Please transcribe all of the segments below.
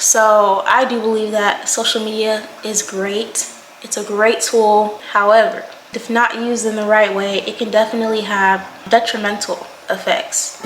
So I do believe that social media is great. It's a great tool. However, if not used in the right way, it can definitely have detrimental effects.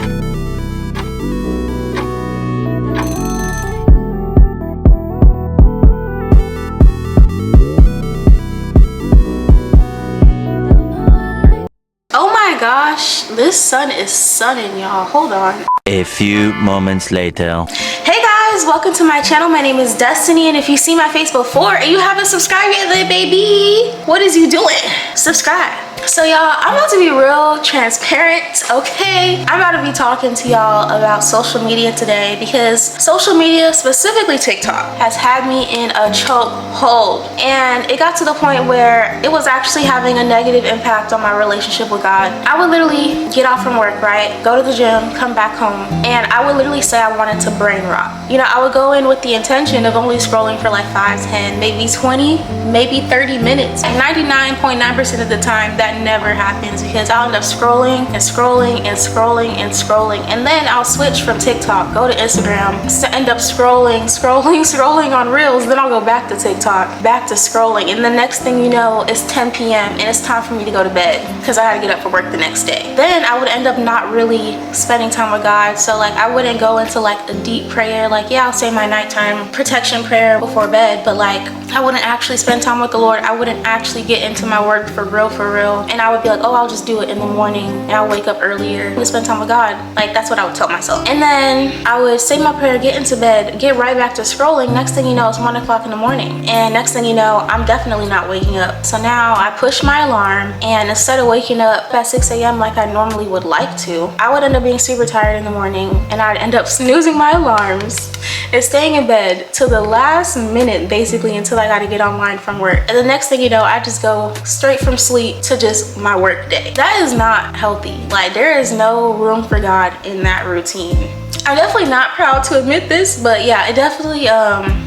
Oh my gosh, this sun is sunning, y'all. Hold on. A few moments later. Hey guys, welcome to my channel. My name is Destiny, and if you see my face before and you haven't subscribed yet, then baby, what is you doing? Subscribe. So y'all, I'm about to be real transparent, okay? I'm about to be talking to y'all about social media today because social media, specifically TikTok, has had me in a chokehold. And it got to the point where it was actually having a negative impact on my relationship with God. I would literally get off from work, right? Go to the gym, come back home, and I would literally say I wanted to brain rot. You know, I would go in with the intention of only scrolling for like 5, 10, maybe 20, maybe 30 minutes. And 99.9% of the time, that never happens because I'll end up scrolling and scrolling and scrolling and scrolling, and then I'll switch from TikTok, go to Instagram, end up scrolling on Reels, then I'll go back to TikTok, back to scrolling, and the next thing you know, it's 10 p.m. and it's time for me to go to bed because I had to get up for work the next day. Then I would end up not really spending time with God. So like I wouldn't go into like a deep prayer, like yeah, I'll say my nighttime protection prayer before bed, but like I wouldn't actually spend time with the Lord. I wouldn't actually get into my work for real. And I would be like, oh, I'll just do it in the morning and I'll wake up earlier and spend time with God. Like that's what I would tell myself. And then I would say my prayer, get into bed, get right back to scrolling. Next thing you know, it's 1 o'clock in the morning. And next thing you know, I'm definitely not waking up. So now I push my alarm, and instead of waking up at 6 a.m. like I normally would like to, I would end up being super tired in the morning, and I'd end up snoozing my alarms and staying in bed till the last minute, basically, until I got to get online from work. And the next thing you know, I just go straight from sleep to just my work day. That is not healthy. Like there is no room for God in that routine. I'm definitely not proud to admit this, but yeah, it definitely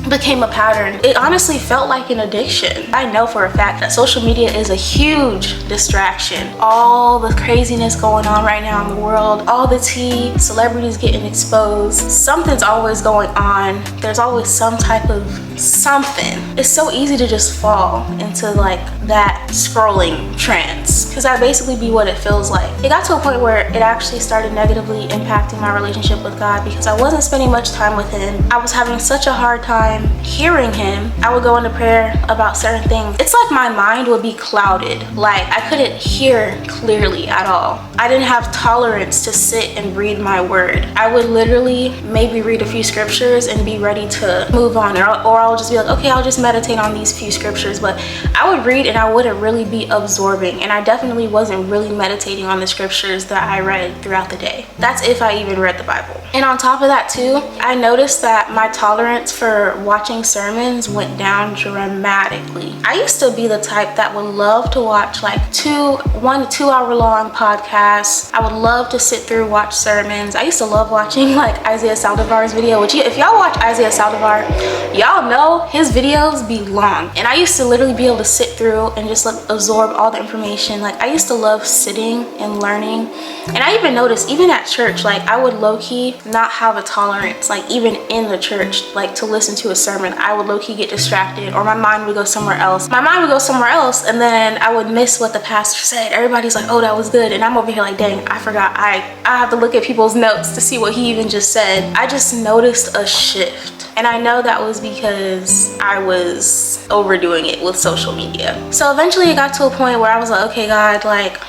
became a pattern. It honestly felt like an addiction. I know for a fact that social media is a huge distraction. All the craziness going on right now in the world, all the tea, celebrities getting exposed, something's always going on. There's always some type of something. It's so easy to just fall into like that scrolling trance, because that basically be what it feels like. It got to a point where it actually started negatively impacting my relationship with God because I wasn't spending much time with him. I was having such a hard time hearing him. I would go into prayer about certain things. It's like my mind would be clouded. Like I couldn't hear clearly at all. I didn't have tolerance to sit and read my word. I would literally maybe read a few scriptures and be ready to move on, or I'll just be like, okay, I'll just meditate on these few scriptures. But I would read and I wouldn't really be absorbing, and I definitely wasn't really meditating on the scriptures that I read throughout the day. That's if I even read the Bible. And on top of that too, I noticed that my tolerance for watching sermons went down dramatically. I used to be the type that would love to watch like 1 to 2 hour long podcasts. I would love to sit through, watch sermons. I used to love watching like Isaiah Saldivar's video, which if y'all watch Isaiah Saldivar, y'all know his videos be long. And I used to literally be able to sit through and just like absorb all the information. Like I used to love sitting and learning. And I even noticed, even at church, like I would low-key not have a tolerance, like even in the church, like to listen to a sermon, I would low-key get distracted, or my mind would go somewhere else. And then I would miss what the pastor said. Everybody's like, oh, that was good. And I'm over here like, dang, I forgot. I have to look at people's notes to see what he even just said. I just noticed a shift. And I know that was because I was overdoing it with social media. So eventually it got to a point where I was like, okay, God, like,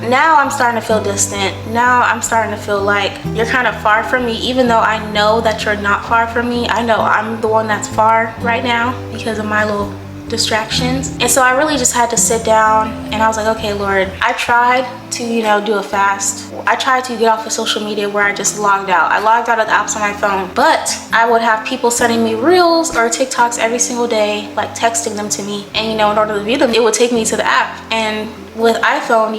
now I'm starting to feel distant. Now I'm starting to feel like you're kind of far from me, even though I know that you're not far from me. I know I'm the one that's far right now because of my little distractions. And so I really just had to sit down and I was like, okay, Lord, I tried to, do a fast. I tried to get off of social media where I just logged out. I logged out of the apps on my phone, but I would have people sending me reels or TikToks every single day, like texting them to me. And, in order to view them, it would take me to the app. And with iPhone,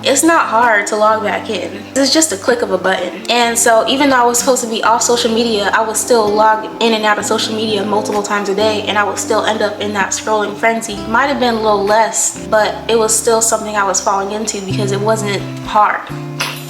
it's not hard to log back in. It's just a click of a button. And so even though I was supposed to be off social media, I would still log in and out of social media multiple times a day, and I would still end up in that scrolling frenzy. Might have been a little less, but it was still something I was falling into because it wasn't hard.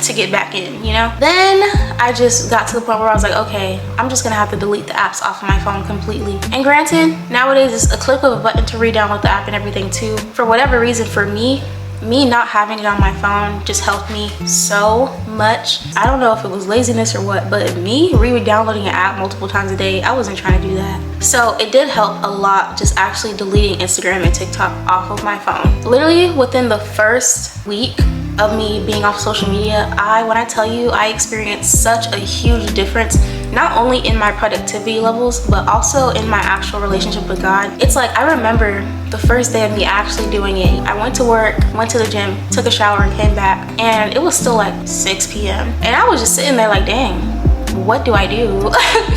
to get back in, you know? Then I just got to the point where I was like, okay, I'm just gonna have to delete the apps off of my phone completely. And granted, nowadays it's a click of a button to re-download the app and everything too. For whatever reason, for me not having it on my phone just helped me so much. I don't know if it was laziness or what, but me re-downloading an app multiple times a day, I wasn't trying to do that. So it did help a lot just actually deleting Instagram and TikTok off of my phone. Literally within the first week of me being off social media, when I tell you, I experienced such a huge difference, not only in my productivity levels, but also in my actual relationship with God. It's like, I remember the first day of me actually doing it. I went to work, went to the gym, took a shower, and came back, and it was still like 6 p.m. And I was just sitting there like, dang, what do I do?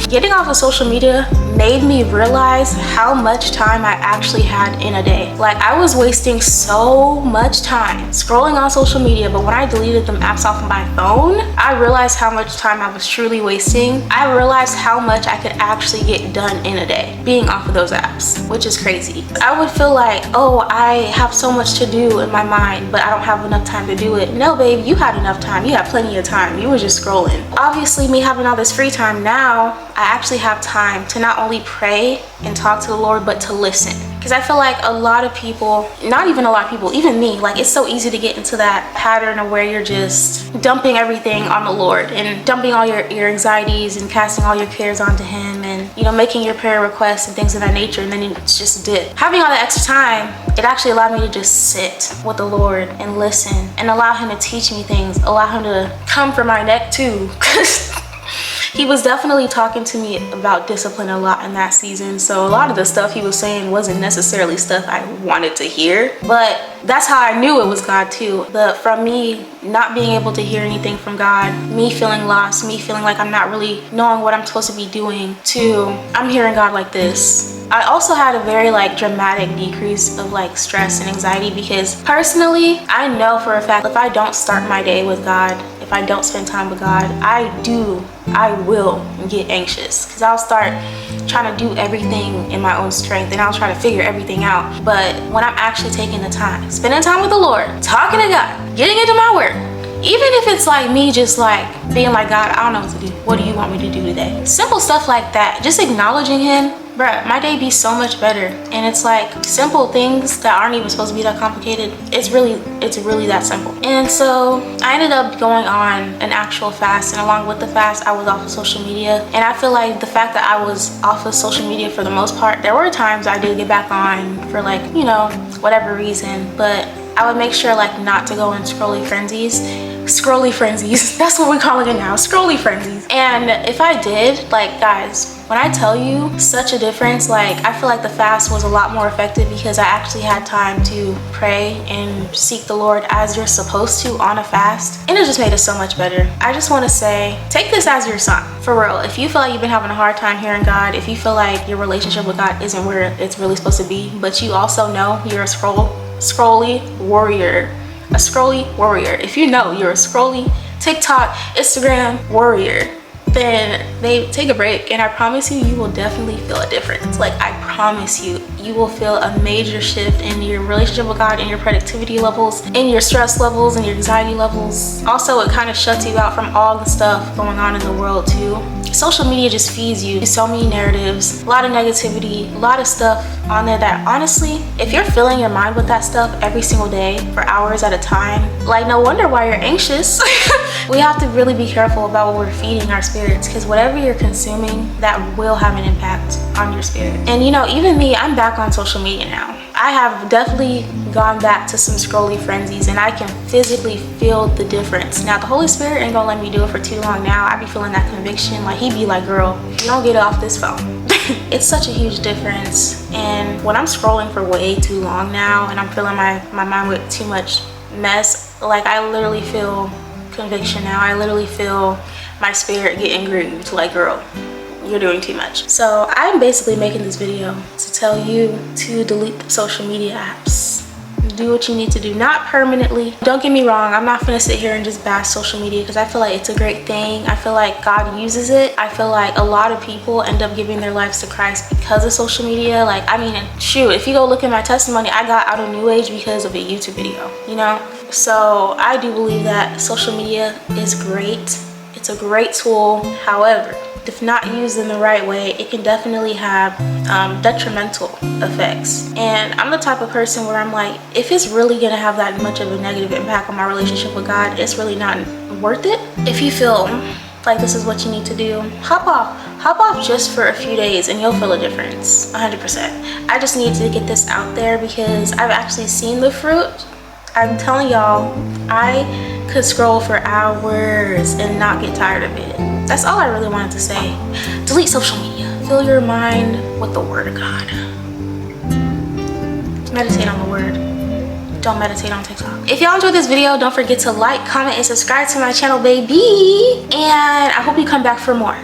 Getting off of social media made me realize how much time I actually had in a day. Like, I was wasting so much time scrolling on social media, but when I deleted them apps off of my phone, I realized how much time I was truly wasting. I realized how much I could actually get done in a day being off of those apps, which is crazy. I would feel like, oh, I have so much to do in my mind, but I don't have enough time to do it. No, babe, you had enough time. You had plenty of time. You were just scrolling. Obviously, me having all this free time now, I actually have time to not only pray and talk to the Lord, but to listen. Because I feel like a lot of people, not even a lot of people, even me, like, it's so easy to get into that pattern of where you're just dumping everything on the Lord and dumping all your anxieties and casting all your cares onto Him, and, you know, making your prayer requests and things of that nature, and then it's just dip. Having all that extra time, it actually allowed me to just sit with the Lord and listen and allow Him to teach me things, allow Him to come for my neck too. He was definitely talking to me about discipline a lot in that season. So a lot of the stuff he was saying wasn't necessarily stuff I wanted to hear, but that's how I knew it was God too. From me not being able to hear anything from God, me feeling lost, me feeling like I'm not really knowing what I'm supposed to be doing, to I'm hearing God like this. I also had a very dramatic decrease of stress and anxiety, because personally, I know for a fact if I don't start my day with God, if I don't spend time with God, I will get anxious, because I'll start trying to do everything in my own strength and I'll try to figure everything out. But when I'm actually taking the time, spending time with the Lord, talking to God, getting into my work, even if it's me just being like, God, I don't know what to do. What do you want me to do today? Simple stuff like that, just acknowledging Him, bruh, my day be so much better. And it's simple things that aren't even supposed to be that complicated. It's really that simple. And so I ended up going on an actual fast, and along with the fast, I was off of social media. And I feel like the fact that I was off of social media for the most part, there were times I did get back on for whatever reason, but I would make sure not to go in scrolly frenzies. That's what we're calling it now, scrolly frenzies. And if I did, guys, when I tell you such a difference, I feel like the fast was a lot more effective because I actually had time to pray and seek the Lord as you're supposed to on a fast, and it just made it so much better. I just want to say, take this as your sign, for real. If you feel like you've been having a hard time hearing God, if you feel like your relationship with God isn't where it's really supposed to be, but you also know you're a scrolly warrior. If you know you're a scrolly TikTok, Instagram warrior, then babe, take a break, and I promise you, you will definitely feel a difference. I promise you, you will feel a major shift in your relationship with God, in your productivity levels, in your stress levels, and your anxiety levels. Also, it kind of shuts you out from all the stuff going on in the world too. Social media just feeds you so many narratives, a lot of negativity, a lot of stuff on there that honestly, if you're filling your mind with that stuff every single day for hours at a time, no wonder why you're anxious. We have to really be careful about what we're feeding our spirits, because whatever you're consuming, that will have an impact on your spirit. And even me, I'm back on social media now. I have definitely gone back to some scrolly frenzies, and I can physically feel the difference. Now, the Holy Spirit ain't gonna let me do it for too long now. I be feeling that conviction. He be like, girl, you don't get off this phone. It's such a huge difference. And when I'm scrolling for way too long now, and I'm filling my mind with too much mess, I literally feel conviction now. I literally feel my spirit getting grieved. Girl, you're doing too much. So I'm basically making this video to tell you to delete the social media apps. Do what you need to do, not permanently. Don't get me wrong, I'm not gonna sit here and just bash social media, because I feel like it's a great thing. I feel like God uses it. I feel like a lot of people end up giving their lives to Christ because of social media. Shoot, if you go look at my testimony, I got out of New Age because of a YouTube video, So I do believe that social media is great. It's a great tool. However, if not used in the right way, it can definitely have detrimental effects. And I'm the type of person where I'm like, if it's really gonna have that much of a negative impact on my relationship with God, it's really not worth it. If you feel like this is what you need to do, hop off just for a few days and you'll feel a difference, 100%. I just need to get this out there because I've actually seen the fruit. I'm telling y'all, I could scroll for hours and not get tired of it. That's all I really wanted to say. Delete social media. Fill your mind with the word of God. Meditate on the word. Don't meditate on TikTok. If y'all enjoyed this video, don't forget to like, comment, and subscribe to my channel, baby. And I hope you come back for more.